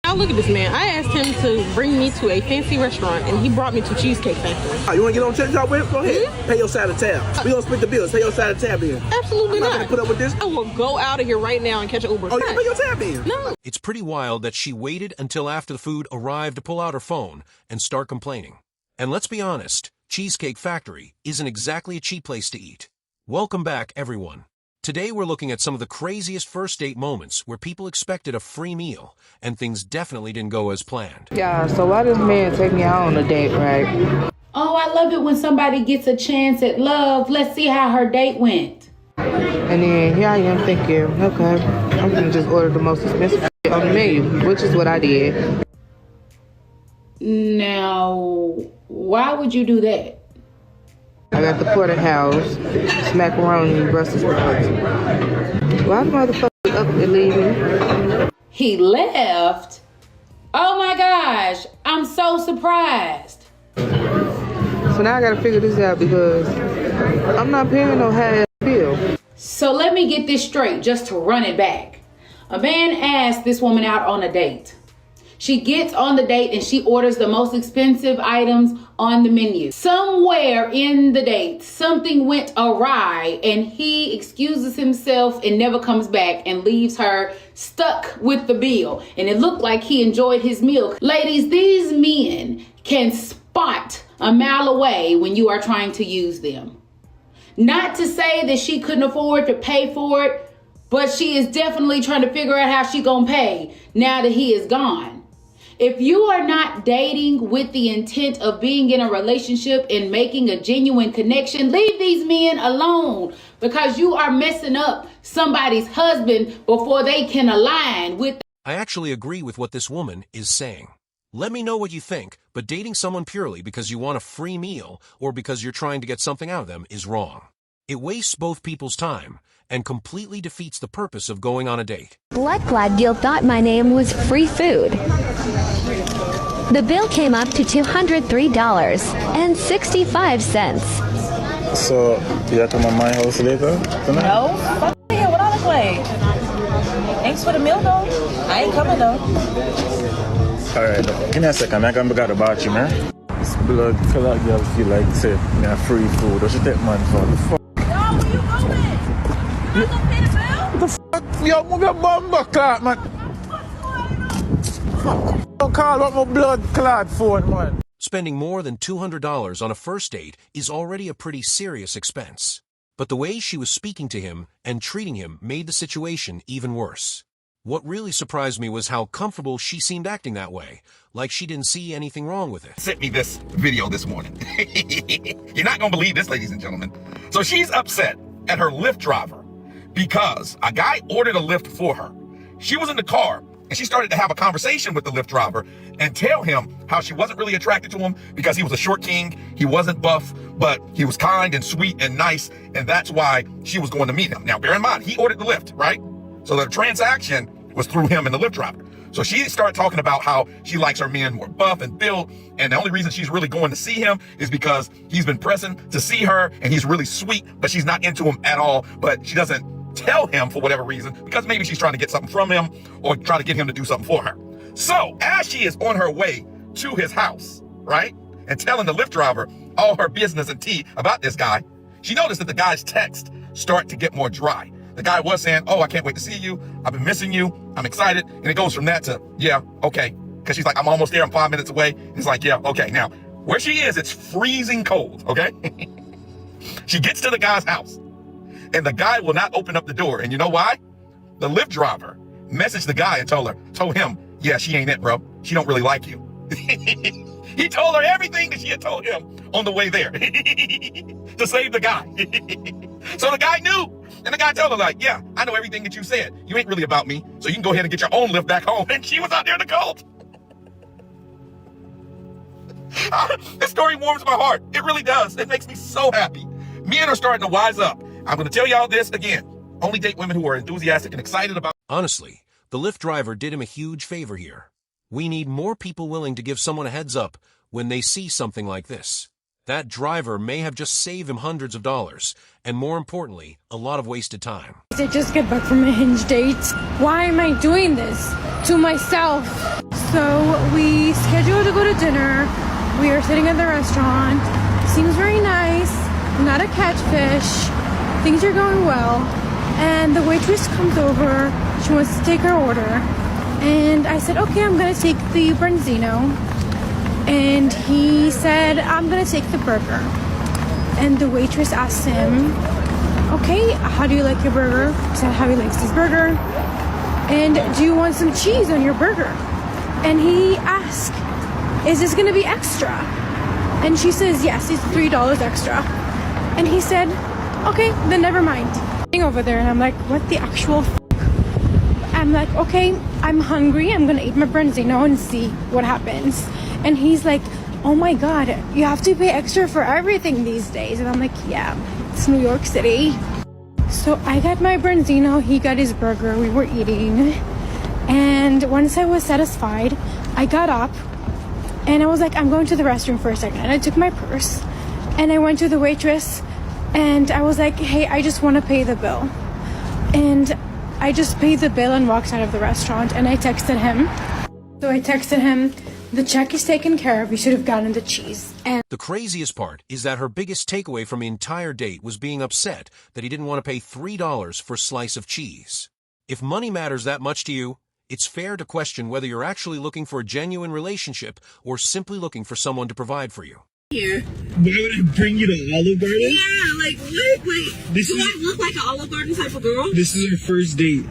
Now look at this man. I asked him to bring me to a fancy restaurant, and he brought me to Cheesecake Factory. You want to get on TikTok with? Go ahead. Pay your side of tab. We gonna split the bills. Pay your side of tab in. Absolutely not. I'm not gonna put up with this. I will go out of here right now and catch an Uber. Oh, you pay your tab in. No. It's pretty wild that she waited until after the food arrived to pull out her phone and start complaining. And let's be honest, Cheesecake Factory isn't exactly a cheap place to eat. Welcome back, everyone. Today we're looking at some of the craziest first date moments where people expected a free meal and things definitely didn't go as planned. Yeah, so why does man take me out on a date, right? Oh, I love it when somebody gets a chance at love. Let's see how her date went. And then here I am thinking, okay, I'm gonna just order the most expensive shit on the menu, which is what I did. Now, why would you do that? I got the porterhouse, it's macaroni, Brussels sprouts. Why the motherfucker up and leaving? He left? Oh my gosh, I'm so surprised. So now I gotta figure this out because I'm not paying no half bill. So let me get this straight just to run it back. A man asked this woman out on a date. She gets on the date and she orders the most expensive items on the menu. Somewhere in the date, something went awry and he excuses himself and never comes back and leaves her stuck with the bill. And it looked like he enjoyed his meal. Ladies, these men can spot a mile away when you are trying to use them. Not to say that she couldn't afford to pay for it, but she is definitely trying to figure out how she gonna pay now that he is gone. If you are not dating with the intent of being in a relationship and making a genuine connection, leave these men alone because you are messing up somebody's husband before they can align with. I actually agree with what this woman is saying. Let me know what you think, but dating someone purely because you want a free meal or because you're trying to get something out of them is wrong. It wastes both people's time and completely defeats the purpose of going on a date. Blood Glad Deal thought my name was free food. The bill came up to $203.65. So, you have to come to my house later tonight? No, fuck here, what I look like? Thanks for the meal though. I ain't coming though. Alright, give me a second, I can be got the bathroom, man. This blood color girl feel like say me a free food. What you take man for? The fuck? Yo, where you going? You gonna pay the bill? The fuck? Yo, move your bumper clot, man. Fuck. Don't call up my blood clot phone, man. Spending more than $200 on a first date is already a pretty serious expense. But the way she was speaking to him and treating him made the situation even worse. What really surprised me was how comfortable she seemed acting that way, like she didn't see anything wrong with it. Sent me this video this morning. You're not gonna believe this, ladies and gentlemen. So she's upset at her Lyft driver because a guy ordered a Lyft for her. She was in the car and she started to have a conversation with the Lyft driver and tell him how she wasn't really attracted to him because he was a short king, he wasn't buff, but he was kind and sweet and nice, and that's why she was going to meet him. Now, bear in mind, he ordered the Lyft, right? So the transaction was through him and the Lyft driver. So she started talking about how she likes her men more buff and built, and the only reason she's really going to see him is because he's been pressing to see her, and he's really sweet, but she's not into him at all, but she doesn't tell him for whatever reason, because maybe she's trying to get something from him or try to get him to do something for her. So as she is on her way to his house, right, and telling the Lyft driver all her business and tea about this guy, she noticed that the guy's text start to get more dry. The guy was saying, oh, I can't wait to see you. I've been missing you. I'm excited. And it goes from that to, yeah, okay. Because she's like, I'm almost there. I'm 5 minutes away. It's like, yeah, okay. Now, where she is, it's freezing cold, okay? She gets to the guy's house, and the guy will not open up the door. And you know why? The Lyft driver messaged the guy and told him, yeah, she ain't it, bro. She don't really like you. He told her everything that she had told him on the way there to save the guy. So the guy knew. And the guy told her, like, yeah, I know everything that you said. You ain't really about me, so you can go ahead and get your own Lyft back home. And she was out there in the cold. This story warms my heart. It really does. It makes me so happy. Men are starting to wise up. I'm going to tell y'all this again. Only date women who are enthusiastic and excited about. Honestly, the Lyft driver did him a huge favor here. We need more people willing to give someone a heads up when they see something like this. That driver may have just saved him hundreds of dollars, and more importantly, a lot of wasted time. I just get back from a Hinge date. Why am I doing this to myself? So we scheduled to go to dinner. We are sitting at the restaurant. Seems very nice. Not a catfish. Things are going well. And the waitress comes over. She wants to take her order. And I said, okay, I'm gonna take the branzino. And he said, I'm gonna take the burger. And the waitress asked him, okay, how do you like your burger? He said how he likes his burger. And do you want some cheese on your burger? And he asked, is this gonna be extra? And she says, yes, it's $3 extra. And he said, okay, then never mind. Over there, and I'm like, what the actual f? I'm like, okay, I'm hungry. I'm gonna eat my branzino and see what happens. And he's like, oh my god, you have to pay extra for everything these days. And I'm like, yeah, it's New York City. So I got my branzino, he got his burger, we were eating. And once I was satisfied, I got up and I was like, I'm going to the restroom for a second. And I took my purse and I went to the waitress and I was like, hey, I just want to pay the bill. And I just paid the bill and walked out of the restaurant. And I texted him. So I texted him, the check is taken care of. You should have gotten the cheese. And the craziest part is that her biggest takeaway from the entire date was being upset that he didn't want to pay $3 for a slice of cheese. If money matters that much to you, it's fair to question whether you're actually looking for a genuine relationship or simply looking for someone to provide for you. Here. Why would I bring you to Olive Garden? Yeah, like what? Like, do I look like an Olive Garden type of girl? This is our first date.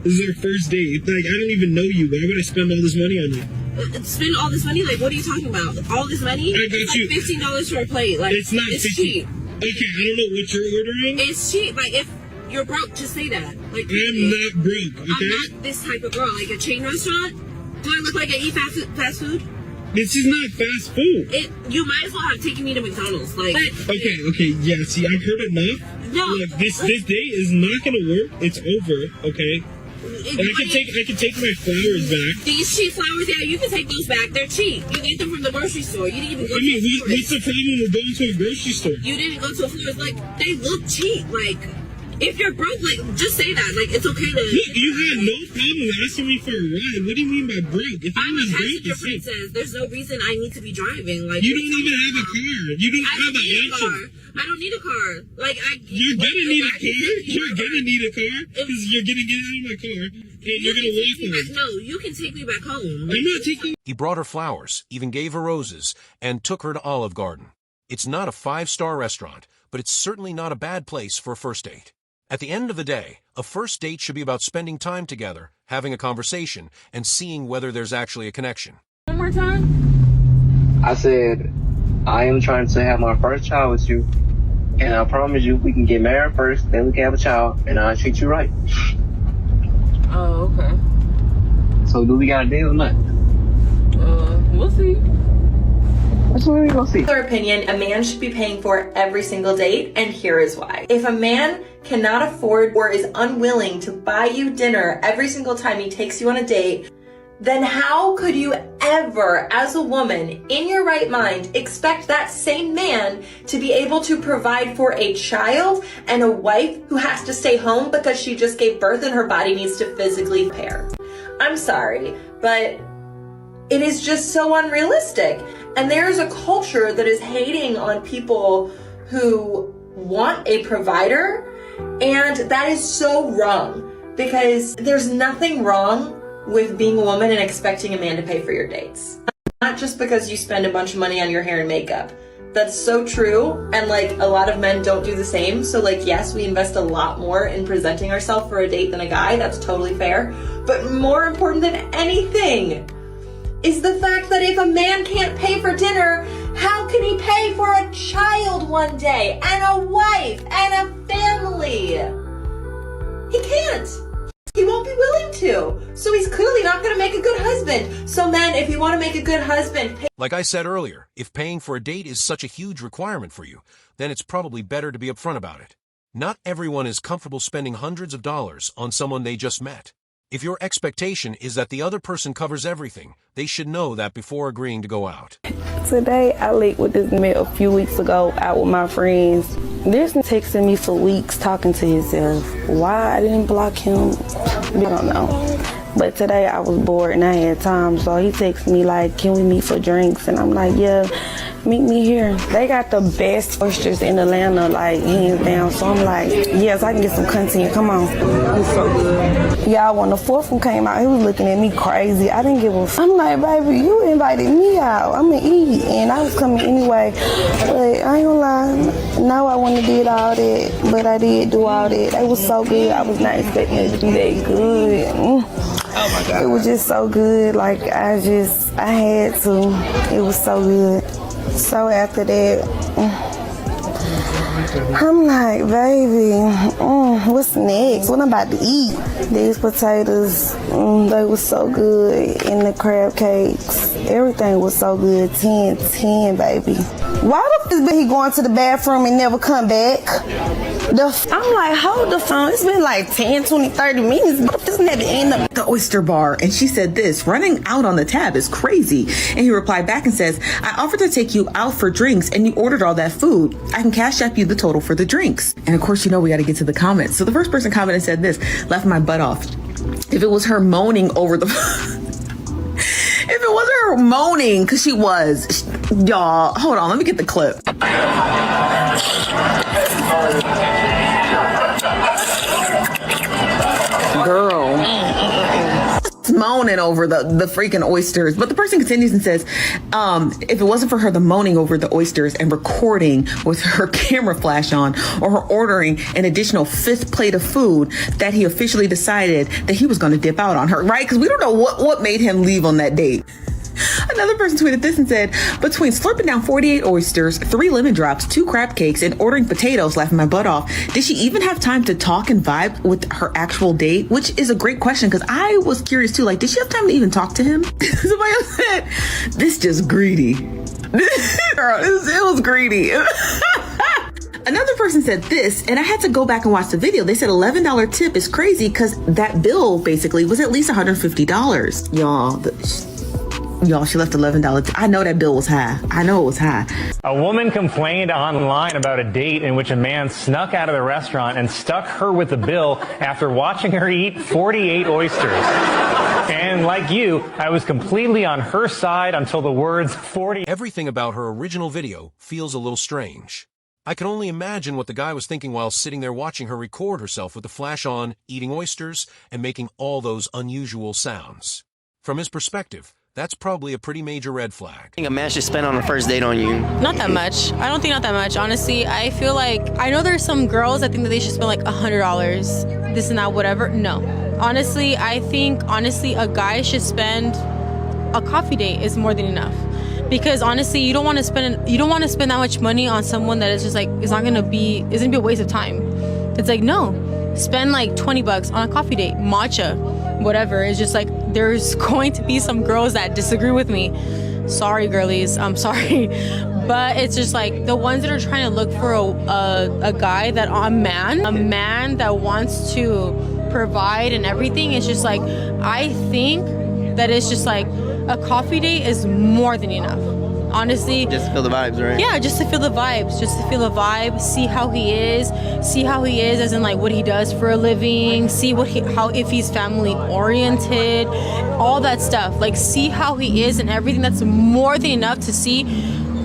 This is our first date. Like, I don't even know you. Why would I spend all this money on you? Spend all this money? Like, what are you talking about? All this money? I got it's you. Like $15 for a plate. Like, it's not it's 50. cheap. Okay, I don't know what you're ordering. It's cheap. Like, if you're broke, just say that. Like, I'm not broke, okay? I'm not this type of girl. Like, a chain restaurant? Do I look like I eat fast food? This is not fast food. You might as well have taken me to McDonald's. Like, okay, yeah. See, I've heard enough. No, look, this date is not gonna work. It's over. Okay. And I can take my flowers back. These cheap flowers, yeah, you can take those back. They're cheap. You get them from the grocery store. You didn't even go to a florist. What's the problem with going to a grocery store? You didn't go to a florist. Like, they look cheap. Like, if you're broke, like, just say that. Like, it's okay to... You had no problem asking me for a ride. What do you mean by broke? If I'm a passenger princess. There's no reason I need to be driving. Like, you don't even have a car. You don't have an option. I don't need a car. Like, you're gonna need a car. You're gonna need a car because you're gonna get out of my car and you're gonna walk home. No, you can take me back home. I'm not taking. He brought her flowers, even gave her roses, and took her to Olive Garden. It's not a 5-star restaurant, but it's certainly not a bad place for a first date. At the end of the day, a first date should be about spending time together, having a conversation, and seeing whether there's actually a connection. One more time? I said, I am trying to have my first child with you, and I promise you we can get married first, then we can have a child, and I'll treat you right. Oh, okay. So do we got a deal or not? We'll see. In their opinion, a man should be paying for every single date, and here is why. If a man cannot afford or is unwilling to buy you dinner every single time he takes you on a date, then how could you ever, as a woman, in your right mind, expect that same man to be able to provide for a child and a wife who has to stay home because she just gave birth and her body needs to physically repair? I'm sorry, but it is just so unrealistic. And there's a culture that is hating on people who want a provider, and that is so wrong, because there's nothing wrong with being a woman and expecting a man to pay for your dates. Not just because you spend a bunch of money on your hair and makeup. That's so true, and like a lot of men don't do the same. So like, yes, we invest a lot more in presenting ourselves for a date than a guy. That's totally fair. But more important than anything is the fact that if a man can't pay for dinner, how can he pay for a child one day, and a wife, and a family? He can't. He won't be willing to. So he's clearly not going to make a good husband. So men, if you want to make a good husband... Like I said earlier, if paying for a date is such a huge requirement for you, then it's probably better to be upfront about it. Not everyone is comfortable spending hundreds of dollars on someone they just met. If your expectation is that the other person covers everything, they should know that before agreeing to go out. Today, I linked with this man a few weeks ago out with my friends. This man texting me for weeks talking to himself. Why I didn't block him, I don't know. But today I was bored and I had time, so he texted me like, can we meet for drinks? And I'm like, yeah, meet me here. They got the best oysters in Atlanta, like hands down. So I'm like, yes, I can get some content. Come on. It's so good. Yeah, when the fourth one came out, he was looking at me crazy. I didn't give a f. I'm like, baby, you invited me out. I'm gonna eat, and I was coming anyway. But I ain't gonna lie, no, I wouldn't have did all that, but I did do all that. It was so good. I was not expecting it to be that good. Oh my God. It was just so good. Like I had to. It was so good. So after that, I'm like, baby, what's next? What I'm about to eat? These potatoes, they were so good. And the crab cakes, everything was so good. 10, baby. Why the f*** he going to the bathroom and never come back? I'm like, hold the phone. It's been like 10, 20, 30 minutes. Doesn't have to end up the oyster bar. And she said this, running out on the tab is crazy. And he replied back and says, I offered to take you out for drinks and you ordered all that food. I can cash app you the total for the drinks. And of course, you know, we got to get to the comments. So the first person commented said this, laughed my butt off. If it was her moaning over the... If it wasn't her moaning, because she was. Y'all, hold on, let me get the clip. Girl. Moaning over the freaking oysters. But the person continues and says, if it wasn't for her the moaning over the oysters and recording with her camera flash on, or her ordering an additional 5th plate of food, that he officially decided that he was going to dip out on her, right? Because we don't know what made him leave on that date. Another person tweeted this and said, between slurping down 48 oysters, 3 lemon drops, 2 crab cakes, and ordering potatoes, laughing my butt off, did she even have time to talk and vibe with her actual date? Which is a great question, because I was curious too. Like, did she have time to even talk to him? Somebody else said, this just greedy. Girl, it was greedy. Another person said this, and I had to go back and watch the video. They said $11 tip is crazy because that bill basically was at least $150. Y'all, she left $11. I know that bill was high. I know it was high. A woman complained online about a date in which a man snuck out of the restaurant and stuck her with the bill after watching her eat 48 oysters. And like you, I was completely on her side until the words 40. Everything about her original video feels a little strange. I can only imagine what the guy was thinking while sitting there watching her record herself with the flash on, eating oysters, and making all those unusual sounds. From his perspective, that's probably a pretty major red flag. I think a man should spend on a first date on you. Not that much. I don't think not that much. Honestly, I feel like, I know there's some girls, I think that they should spend like $100, this and that, whatever. No. Honestly, I think, a guy should spend, a coffee date is more than enough. Because honestly, you don't want to spend that much money on someone that is just like, isn't gonna be a waste of time. It's like, no. Spend like $20 on a coffee date, matcha, whatever. It's just like, there's going to be some girls that disagree with me. Sorry, girlies, I'm sorry. But it's just like the ones that are trying to look for a guy that, a man that wants to provide and everything. It's just like, I think that it's just like a coffee date is more than enough. Honestly, just to feel the vibes, right? Yeah, just to feel the vibes, see how he is as in like what he does for a living, see if he's family oriented, all that stuff. Like, see how he is and everything. That's more than enough to see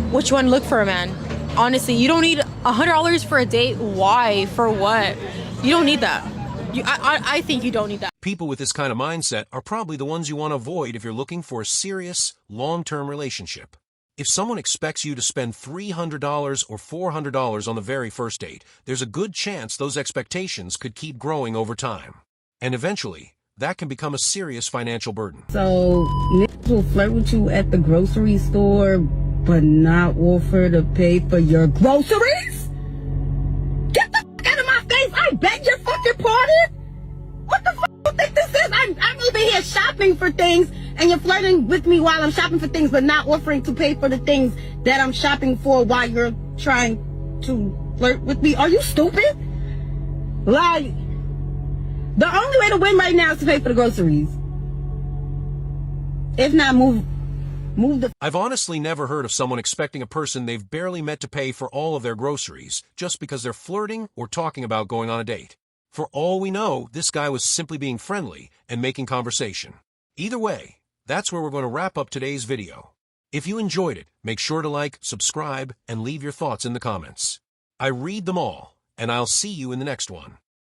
what you want to look for a man. Honestly, you don't need $100 for a date. Why? For what? You don't need that. I think you don't need that. People with this kind of mindset are probably the ones you want to avoid if you're looking for a serious, long-term relationship. If someone expects you to spend $300 or $400 on the very first date, there's a good chance those expectations could keep growing over time. And eventually, that can become a serious financial burden. So, niggas will flirt with you at the grocery store, but not offer to pay for your groceries? Get the fuck out of my face! I beg your fucking pardon? What the fuck do you think this is? I'm over here shopping for things, and you're flirting with me while I'm shopping for things, but not offering to pay for the things that I'm shopping for while you're trying to flirt with me. Are you stupid? Like, the only way to win right now is to pay for the groceries. If not, move the... I've honestly never heard of someone expecting a person they've barely met to pay for all of their groceries just because they're flirting or talking about going on a date. For all we know, this guy was simply being friendly and making conversation. Either way, that's where we're going to wrap up today's video. If you enjoyed it, make sure to like, subscribe, and leave your thoughts in the comments. I read them all, and I'll see you in the next one.